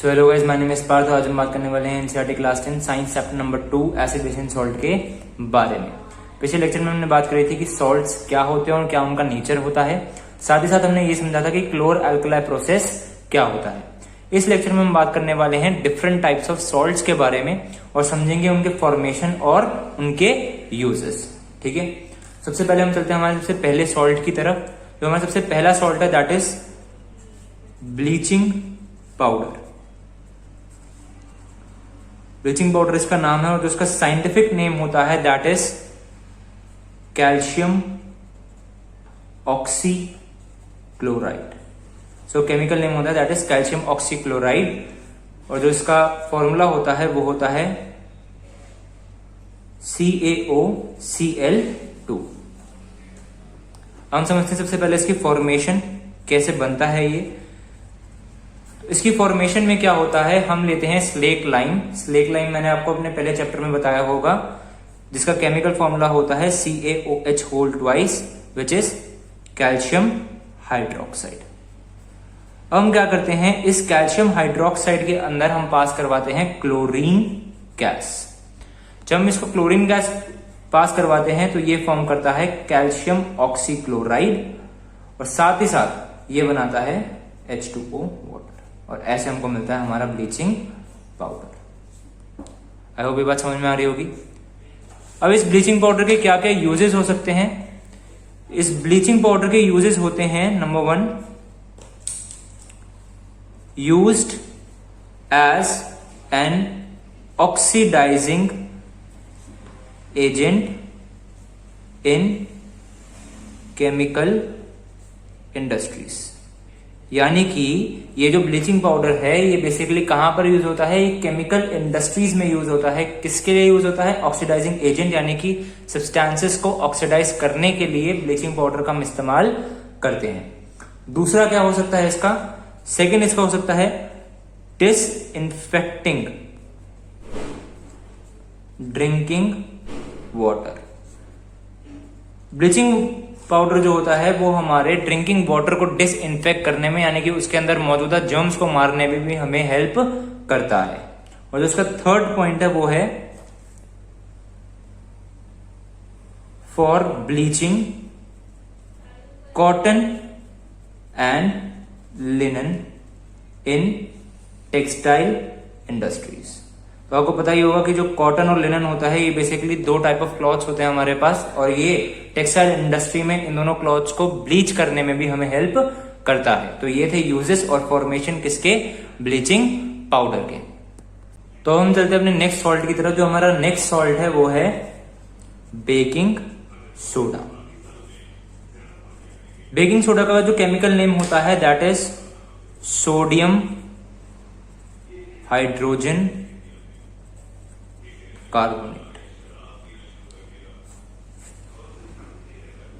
So hello guys, my name is Parth. आज हम बात करने वाले हैं NCERT class 10 science chapter number 2 acid base and salt के बारे में। पिछले लेक्चर में हमने बात करी थी कि सॉल्ट्स क्या होते हैं और क्या उनका नेचर होता है। साथ ही साथ हमने ये समझा था कि क्लोर अल्कली प्रोसेस क्या होता है। इस लेक्चर में हम बात करने वाले हैं डिफरेंट टाइप्स ऑफ सॉल्ट्स के बारे में और समझेंगे उनके फॉर्मेशन और उनके यूजेस। ठीक है, सबसे पहले हम चलते हैं हमारे सबसे पहले सॉल्ट की तरफ। जो हमारा सबसे पहला सॉल्ट है that is bleaching powder. Bleaching powder इसका नाम है और जो इसका साइंटिफिक नेम होता है that is calcium oxychloride. So chemical name होता है दैट इज कैल्शियम ऑक्सीक्लोराइड और जो इसका फॉर्मूला होता है वो होता है CaOCl2। हम समझते हैं सबसे पहले इसकी फॉर्मेशन कैसे बनता है। ये इसकी फॉर्मेशन में क्या होता है, हम लेते हैं स्लेक लाइम। स्लेक लाइम मैंने आपको अपने पहले चैप्टर में बताया होगा, जिसका केमिकल फॉर्मूला होता है CaOH which is calcium hydroxide. अब हम क्या करते हैं, इस कैल्शियम हाइड्रोक्साइड के अंदर हम पास करवाते हैं क्लोरीन गैस। जब हम इसको क्लोरीन गैस पास करवाते हैं तो ये फॉर्म करता है कैल्शियम ऑक्सीक्लोराइड और साथ ही साथ ये बनाता है H2O वाटर और ऐसे हमको मिलता है हमारा ब्लीचिंग पाउडर। आई होप ये बात समझ में आ रही होगी। अब इस ब्लीचिंग पाउडर के क्या क्या यूजेस हो सकते हैं। इस ब्लीचिंग पाउडर के यूजेस होते हैं, number 1 used as an oxidizing agent in chemical industries. यानी कि ये जो ब्लीचिंग पाउडर है ये बेसिकली कहां पर यूज होता है, ये केमिकल इंडस्ट्रीज में यूज होता है। किसके लिए यूज होता है, ऑक्सीडाइजिंग एजेंट, यानी कि सब्सटेंसेस को ऑक्सीडाइज करने के लिए ब्लीचिंग पाउडर का हम इस्तेमाल करते हैं। दूसरा क्या हो सकता है इसका, सेकेंड इसका हो सकता है disinfecting drinking water. Bleaching powder जो होता है वो हमारे ड्रिंकिंग वाटर को डिसइंफेक्ट करने में, यानी कि उसके अंदर मौजूदा जर्म्स को मारने में भी हमें हेल्प करता है। और जो उसका थर्ड पॉइंट है वो है for bleaching cotton and linen in textile industries. तो आपको पता ही होगा कि जो कॉटन और लिनन होता है ये बेसिकली दो टाइप ऑफ क्लॉथ्स होते हैं हमारे पास और ये टेक्सटाइल इंडस्ट्री में इन दोनों क्लॉथ्स को ब्लीच करने में भी हमें हेल्प करता है। तो ये थे यूजेस और फॉर्मेशन किसके, ब्लीचिंग पाउडर के। तो हम चलते हैं अपने नेक्स्ट सॉल्ट की तरफ। जो हमारा नेक्स्ट सॉल्ट है वो है बेकिंग सोडा। बेकिंग सोडा का जो केमिकल नेम होता है that is sodium hydrogen carbonate.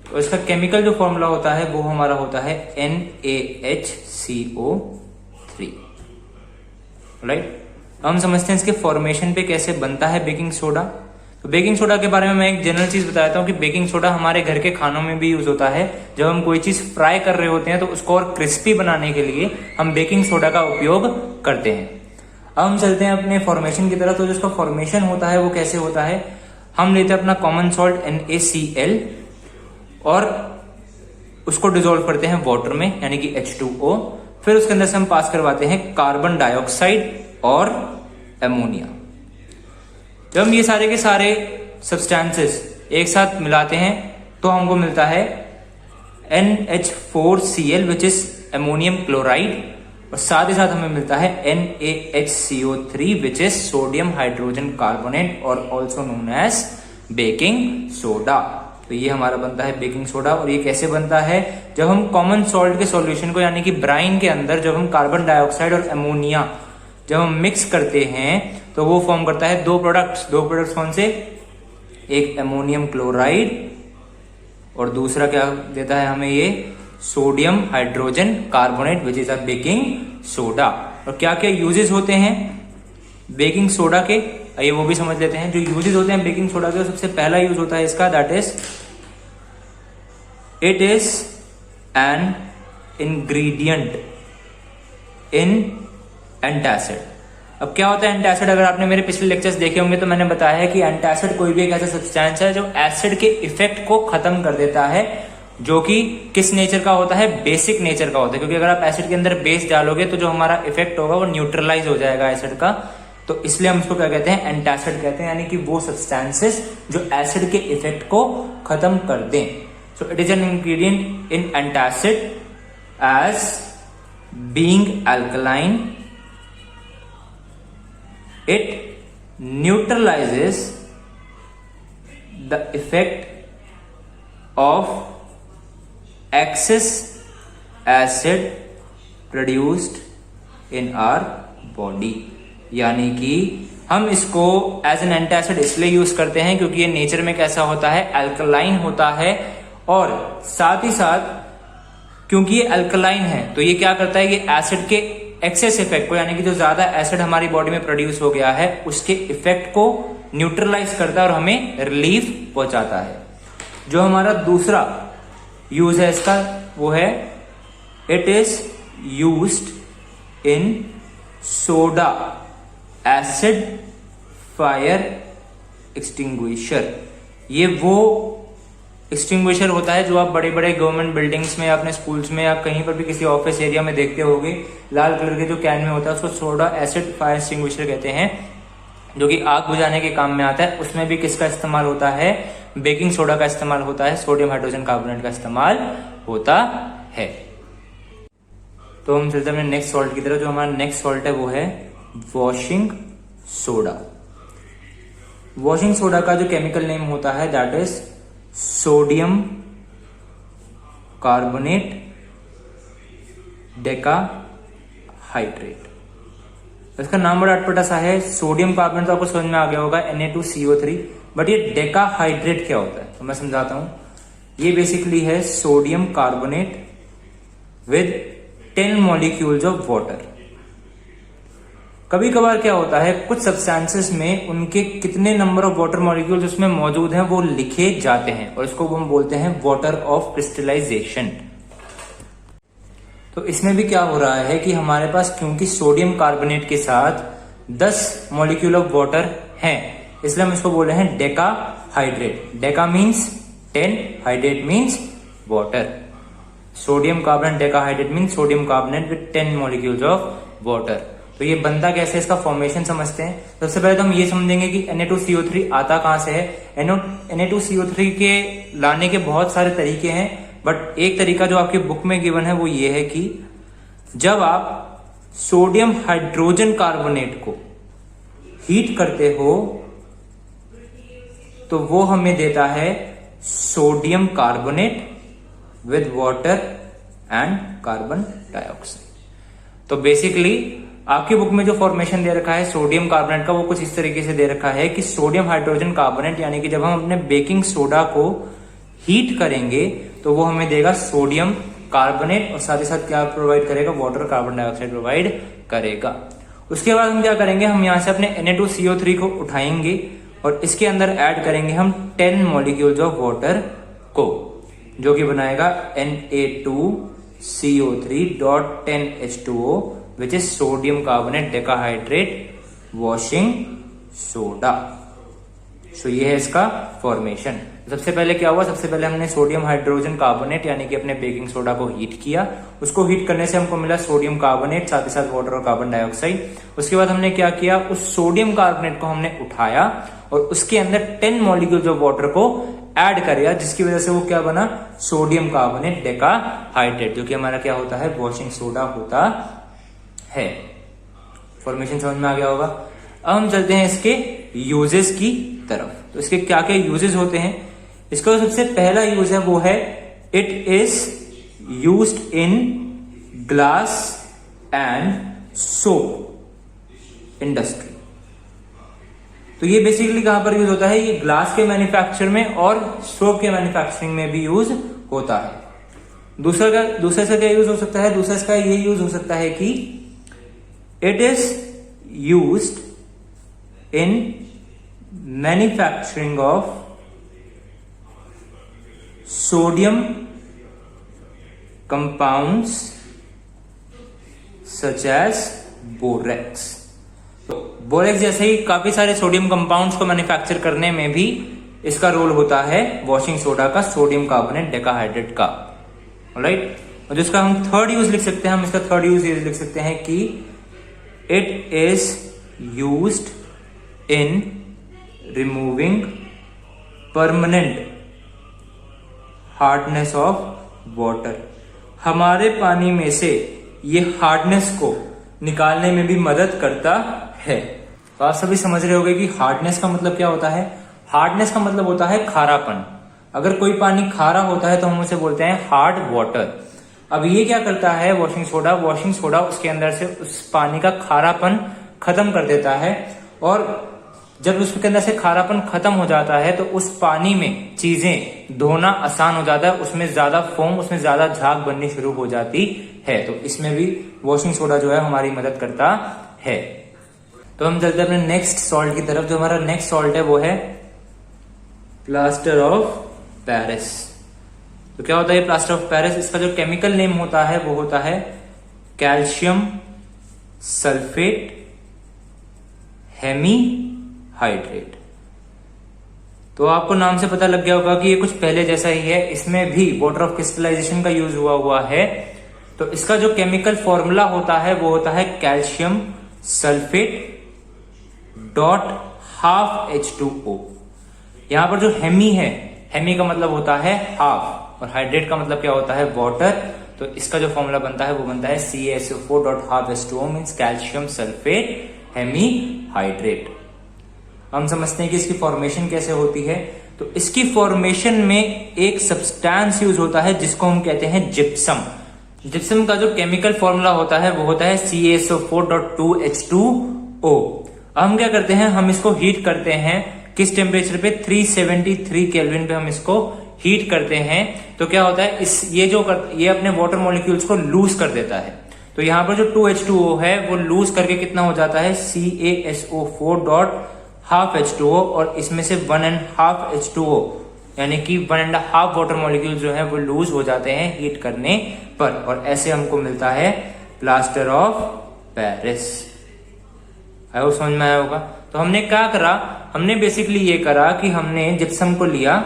तो इसका केमिकल जो फॉर्मूला होता है वो हमारा होता है NaHCO3। राइट, हम समझते हैं इसके फॉर्मेशन पे कैसे बनता है बेकिंग सोडा। तो बेकिंग सोडा के बारे में मैं एक जनरल चीज बताता हूँ कि बेकिंग सोडा हमारे घर के खानों में भी यूज होता है। जब हम कोई चीज फ्राई कर रहे होते हैं तो उसको और क्रिस्पी बनाने के लिए हम बेकिंग सोडा का उपयोग करते हैं। अब हम चलते हैं अपने फॉर्मेशन की तरफ। तो जिसका फॉर्मेशन होता है वो कैसे होता है, हम लेते हैं अपना कॉमन सॉल्ट NaCl और उसको डिसॉल्व करते हैं वाटर में यानी कि H2O। फिर उसके अंदर से हम पास करवाते हैं कार्बन डाइऑक्साइड और अमोनिया। जब हम ये सारे के सारे सब्सटेंसेस एक साथ मिलाते हैं तो हमको मिलता है NH4Cl which is ammonium chloride और साथ ही साथ हमें मिलता है NaHCO3 which is sodium hydrogen carbonate और also known as baking soda. तो ये हमारा बनता है बेकिंग सोडा। और ये कैसे बनता है, जब हम कॉमन सॉल्ट के सॉल्यूशन को यानी कि ब्राइन के अंदर जब हम कार्बन डाइऑक्साइड और अमोनिया जब हम मिक्स करते हैं तो वो फॉर्म करता है दो प्रोडक्ट्स कौन से, एक अमोनियम क्लोराइड और दूसरा क्या देता है हमें, ये sodium hydrogen carbonate which is a baking soda. और क्या क्या यूजेस होते हैं बेकिंग सोडा के, आइए वो भी समझ लेते हैं। जो यूजेस होते हैं बेकिंग सोडा के, सबसे पहला यूज होता है इसका that is it is an ingredient in antacid. अब क्या होता है एंटासिड? अगर आपने मेरे पिछले लेक्चर्स देखे होंगे तो मैंने बताया है कि एंटासिड कोई भी एक ऐसा सब्सटेंस है जो एसिड के इफेक्ट को खत्म कर देता है, जो कि किस नेचर का होता है? बेसिक नेचर का होता है, क्योंकि अगर आप एसिड के अंदर बेस डालोगे तो जो हमारा इफेक्ट होगा वो न्यूट्रलाइज हो जाएगा एसिड का, तो इसलिए हम इसको क्या कहते हैं? एंटासिड कहते हैं, यानी कि वो सब्सटेंसेस जो एसिड के इफेक्ट को खत्म कर दें। So it is an ingredient in antacid as being alkaline, it neutralizes the effect of excess acid produced in our body। यानी कि हम इसको एज एन एंटासिड इसलिए यूज करते हैं क्योंकि ये नेचर में कैसा होता है? अल्कलाइन होता है, और साथ ही साथ क्योंकि ये अल्कलाइन है तो ये क्या करता है? ये एसिड के एक्सेस इफेक्ट को, यानी कि जो ज्यादा एसिड हमारी बॉडी में प्रोड्यूस हो गया है उसके इफेक्ट को न्यूट्रलाइज करता है और हमें रिलीफ पहुंचाता है। जो हमारा दूसरा यूज है इसका वो है it is used in soda acid fire extinguisher. ये वो एक्सटिंग्विशर होता है जो आप बड़े बड़े गवर्नमेंट बिल्डिंग्स में, अपने स्कूल्स में, आप कहीं पर भी किसी ऑफिस एरिया में देखते होंगे, लाल कलर के जो कैन में होता है उसको सोडा एसिड फायर एक्सटिंग्विशर कहते हैं, जो कि आग बुझाने के काम में आता है। उसमें भी किसका इस्तेमाल होता है? बेकिंग सोडा का इस्तेमाल होता है, सोडियम हाइड्रोजन कार्बोनेट का इस्तेमाल होता है। तो हम चलते हैं अपने नेक्स्ट सॉल्ट की तरफ। जो हमारा नेक्स्ट सॉल्ट है वो है वॉशिंग सोडा। वॉशिंग सोडा का जो केमिकल नेम होता है that is sodium carbonate decahydrate. इसका नाम बड़ा अटपटा सा है। सोडियम कार्बोनेट तो आपको समझ में आ गया होगा, Na2CO3, बट ये डेकाहाइड्रेट क्या होता है तो मैं समझाता हूं। ये बेसिकली है sodium carbonate with 10 molecules of water. कभी कभार क्या होता है, कुछ सब्सटेंसेस में उनके कितने नंबर ऑफ वाटर मॉलिक्यूल्स उसमें मौजूद हैं वो लिखे जाते हैं, और इसको हम बोलते हैं वाटर ऑफ क्रिस्टलाइजेशन। तो इसमें भी क्या हो रहा है कि हमारे पास क्योंकि सोडियम कार्बोनेट के साथ 10 मॉलिक्यूल ऑफ वाटर हैं, इसलिए हम इसको बोल रहे हैं decahydrate. Deka means 10, hydrate means water. Sodium carbonate decahydrate means sodium carbonate with 10 molecules of water. तो ये बनता कैसे, इसका फॉर्मेशन समझते हैं। सबसे पहले तो हम ये समझेंगे कि Na2CO3 आता कहां से है। Na2CO3 के लाने के बहुत सारे तरीके हैं, बट एक तरीका जो आपकी बुक में गिवन है वो ये है कि जब आप सोडियम हाइड्रोजन कार्बोनेट को हीट करते हो तो वो हमें देता है sodium carbonate with water and carbon dioxide. तो बेसिकली आपकी बुक में जो फॉर्मेशन दे रखा है सोडियम कार्बोनेट का वो कुछ इस तरीके से दे रखा है कि सोडियम हाइड्रोजन कार्बोनेट, यानी कि जब हम अपने बेकिंग सोडा को हीट करेंगे तो वो हमें देगा सोडियम कार्बोनेट, और साथ ही साथ क्या प्रोवाइड करेगा? वाटर कार्बन डाइऑक्साइड प्रोवाइड करेगा। उसके बाद हम क्या करेंगे, हम यहां से अपने Na2CO3 को उठाएंगे और इसके अंदर ऐड करेंगे हम 10 मॉलिक्यूल्स ऑफ वाटर को, जो कि बनाएगा Na2CO3.10H2O which is sodium carbonate decahydrate washing soda। सो ये है इसका फॉर्मेशन। सबसे पहले क्या हुआ, सबसे पहले हमने सोडियम हाइड्रोजन कार्बोनेट यानी कि अपने बेकिंग सोडा को हीट किया। उसको हीट करने से हमको मिला सोडियम कार्बोनेट, साथ ही साथ वाटर और कार्बन डाइऑक्साइड। उसके बाद हमने क्या किया, उस सोडियम कार्बोनेट को हमने उठाया और उसके अंदर 10 मॉलिक्यूल्स ऑफ वाटर को ऐड करेगा, जिसकी वजह से वो क्या बना? सोडियम कार्बोनेट डेकाहाइड्रेट, जो कि हमारा क्या होता है? वॉशिंग सोडा होता है। फॉर्मेशन समझ में आ गया होगा। अब हम चलते हैं इसके यूजेस की तरफ। तो इसके क्या क्या यूजेस होते हैं। इसका सबसे पहला यूज है वो है it is used in glass and soap industry. तो ये बेसिकली कहां पर यूज होता है? ये ग्लास के मैन्युफैक्चर में और सोप के मैन्युफैक्चरिंग में भी यूज होता है। दूसरा से क्या यूज हो सकता है? दूसरा इसका ये यूज हो सकता है कि it is used in manufacturing of sodium compounds such as borax. तो बोरेक्स जैसे ही काफी सारे सोडियम कंपाउंड्स को मैन्युफैक्चर करने में भी इसका रोल होता है वॉशिंग सोडा का, सोडियम कार्बोनेट डेकाहाइड्रेट का। ऑलराइट, और जिसका हम थर्ड यूज लिख सकते हैं, हम इसका थर्ड यूज लिख सकते हैं कि it is used in removing permanent hardness of water. हमारे पानी में से ये हार्डनेस को निकालने में भी मदद करता है। तो आप सभी समझ रहे होंगे कि हार्डनेस का मतलब क्या होता है। हार्डनेस का मतलब होता है खारापन। अगर कोई पानी खारा होता है तो हम उसे बोलते हैं हार्ड वाटर। अब ये क्या करता है वॉशिंग सोडा, वॉशिंग सोडा उसके अंदर से उस पानी का खारापन खत्म कर देता है, और जब उसके अंदर से खारापन खत्म हो जाता है तो उस पानी में चीजें धोना आसान हो जाता है, उसमें ज्यादा फोम, उसमें ज्यादा झाग बननी शुरू हो जाती है। तो इसमें भी वॉशिंग सोडा जो है हमारी मदद करता है। तो हम चलते हैं अपने नेक्स्ट सॉल्ट की तरफ। जो हमारा नेक्स्ट सॉल्ट है वो है प्लास्टर ऑफ पेरिस। तो क्या होता है प्लास्टर ऑफ पेरिस? इसका जो केमिकल नेम होता है वो होता है कैल्शियम सल्फेट हेमीहाइड्रेट। तो आपको नाम से पता लग गया होगा कि ये कुछ पहले जैसा ही है, इसमें भी वाटर ऑफ क्रिस्टलाइजेशन का यूज हुआ है। तो इसका जो केमिकल फॉर्मूला होता है वो होता है calcium sulphate dot half H2O। यहां पर जो हेमी है, हेमी का मतलब होता है हाफ, और हाइड्रेट का मतलब क्या होता है वाटर। तो इसका जो फॉर्मूला बनता है वो बनता है CaSO4 dot half H2O means calcium sulphate hemihydrate. हम समझते हैं कि इसकी फॉर्मेशन कैसे होती है। तो इसकी फॉर्मेशन में एक सब्सटेंस यूज होता है जिसको हम कहते हैं जिप्सम। जिप्सम का जो केमिकल फॉर्मूला होता है वो होता है CaSO4.2H2O। हम क्या करते हैं, हम इसको हीट करते हैं किस टेम्परेचर पे, 373 केल्विन पे हम इसको हीट करते हैं। तो क्या होता है ये अपने वाटर मॉलिक्यूल्स को लूज कर देता है। तो यहां पर जो 2H2O है वो लूज करके कितना हो जाता है CaSO4 डॉट हाफ H2O, और इसमें से 1.5 H2O यानी कि 1.5 वाटर मॉलिक्यूल जो है वो लूज हो जाते हैं हीट करने पर, और ऐसे हमको मिलता है plaster of Paris. I hope समझ में आया होगा। तो हमने क्या करा, हमने बेसिकली ये करा कि हमने जिप्सम को लिया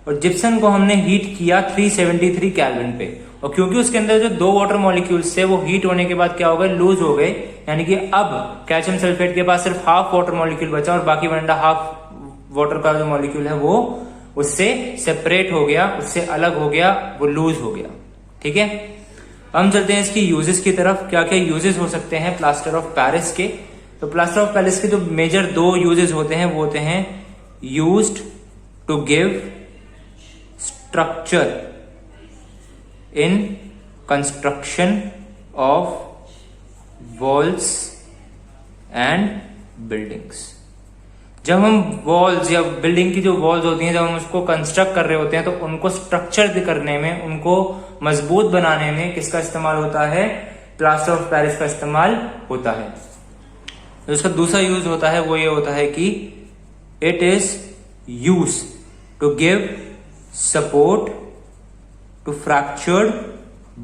और जिप्सम को हमने हीट किया 373 केल्विन पे, और क्योंकि उसके अंदर जो 2 वाटर मॉलिक्यूल्स थे वो हीट होने के बाद क्या हो गए, लूज हो गए। यानी कि अब कैल्शियम सल्फेट के पास सिर्फ हाफ वाटर मॉलिक्यूल बचा और बाकी 1.5 वाटर का जो मॉलिक्यूल है वो उससे सेपरेट हो गया, उससे अलग हो गया, वो लूज हो गया। ठीक है, हम चलते हैं इसकी यूजेस की तरफ। क्या क्या यूजेस हो सकते हैं प्लास्टर ऑफ पेरिस के। तो प्लास्टर ऑफ पेरिस के जो मेजर 2 यूजेस होते हैं वो होते हैं used to give structure in construction of walls and buildings. जब हम वॉल्स या बिल्डिंग की जो वॉल्स होती हैं, जब हम उसको कंस्ट्रक्ट कर रहे होते हैं तो उनको स्ट्रक्चर करने में, उनको मजबूत बनाने में किसका इस्तेमाल होता है, प्लास्टर ऑफ पेरिस का इस्तेमाल होता है। तो इसका दूसरा यूज होता है वो ये होता है कि it is use to give support to fractured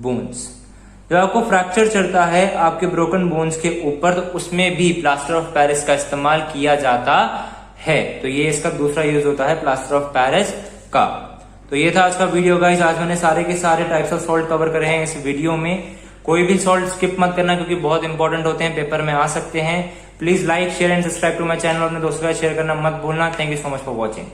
bones. जब आपको फ्रैक्चर चढ़ता है आपके ब्रोकन बोन्स के ऊपर, तो उसमें भी प्लास्टर ऑफ पेरिस का इस्तेमाल किया जाता है। तो ये इसका दूसरा यूज होता है प्लास्टर ऑफ पेरिस का। तो ये था आज का वीडियो गाइस। आज मैंने सारे के सारे टाइप्स ऑफ सॉल्ट कवर करे हैं इस वीडियो में। कोई भी सॉल्ट स्किप मत करना क्योंकि बहुत इंपॉर्टेंट होते हैं, पेपर में आ सकते हैं। Please like share and subscribe to my channel. अपने दोस्तों के साथ शेयर करना मत भूलना। Thank you so much for watching.